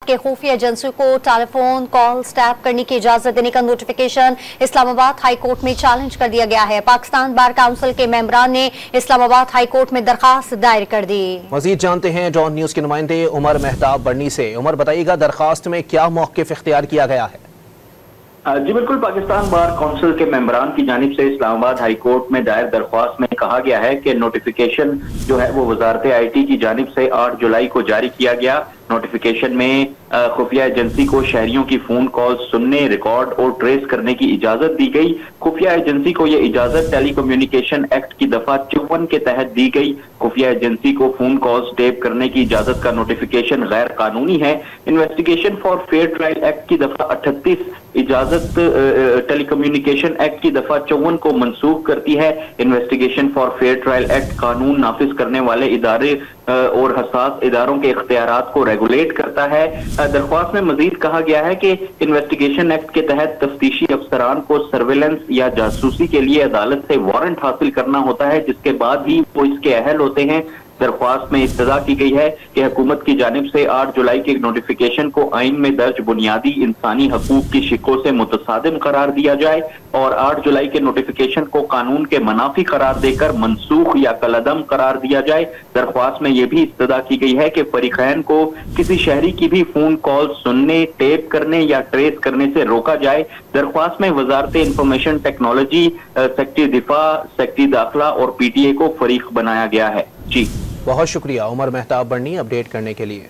के खुफिया एजेंसी को टेलीफोन कॉल्स टैप करने की इजाजत देने का नोटिफिकेशन इस्लामाबाद हाई कोर्ट में चैलेंज कर दिया गया है। पाकिस्तान बार काउंसिल के मेंबरान ने इस्लामाबाद हाई कोर्ट में दरखास्त दायर कर दी। मजीद जानते हैं डॉन न्यूज के नुमाइंदे उमर मेहताब बर्नी से। उमर, बताइएगा दरखास्त में क्या मौक़िफ़ इख्तियार किया गया है? जी बिल्कुल, पाकिस्तान बार काउंसिल के मेंबरान की जानिब से इस्लामाबाद हाई कोर्ट में दायर दरख्वास्त में कहा गया है कि नोटिफिकेशन जो है वो वजारत IT की जानिब से 8 जुलाई को जारी किया गया। नोटिफिकेशन में खुफिया एजेंसी को शहरियों की फोन कॉल सुनने, रिकॉर्ड और ट्रेस करने की इजाजत दी गई। खुफिया एजेंसी को यह इजाजत टेली कम्युनिकेशन एक्ट की दफा 54 के तहत दी गई। खुफिया एजेंसी को फोन कॉल्स टेप करने की इजाजत का नोटिफिकेशन गैर कानूनी है। Investigation for fair trial act की दफा 38 इजाजत टेली कम्युनिकेशन एक्ट की दफा 54 को मनसूख करती है। Investigation for fair trial act कानून नाफिज करने वाले इदारे और हसास इदारों के इख्तियारात को रेगुलेट करता है। दरख्वास्त में मजीद कहा गया है कि इन्वेस्टिगेशन एक्ट के तहत तफ्तीशी अफसरान को सर्वेलेंस या जासूसी के लिए अदालत से वारंट हासिल करना होता है, जिसके बाद ही वो इसके अहल होते हैं। दरख्वास्त में इस्तदा की गई है कि हुकूमत की जानिब से 8 जुलाई के नोटिफिकेशन को आइन में दर्ज बुनियादी इंसानी हकूक की शिकों से मुतसादिम करार दिया जाए और 8 जुलाई के नोटिफिकेशन को कानून के मनाफी करार देकर मनसूख या कलअदम करार दिया जाए। दरख्वास्त में यह भी इस्तदा की गई है कि फरीकैन को किसी शहरी की भी फोन कॉल सुनने, टेप करने या ट्रेस करने से रोका जाए। दरख्वास्त में वजारत इंफॉर्मेशन टेक्नोलॉजी, सेक्रेटरी दिफा, सेक्रेटरी दाखिला और PTA को फरीक बनाया गया है। जी बहुत शुक्रिया उमर मेहताब बर्नी अपडेट करने के लिए।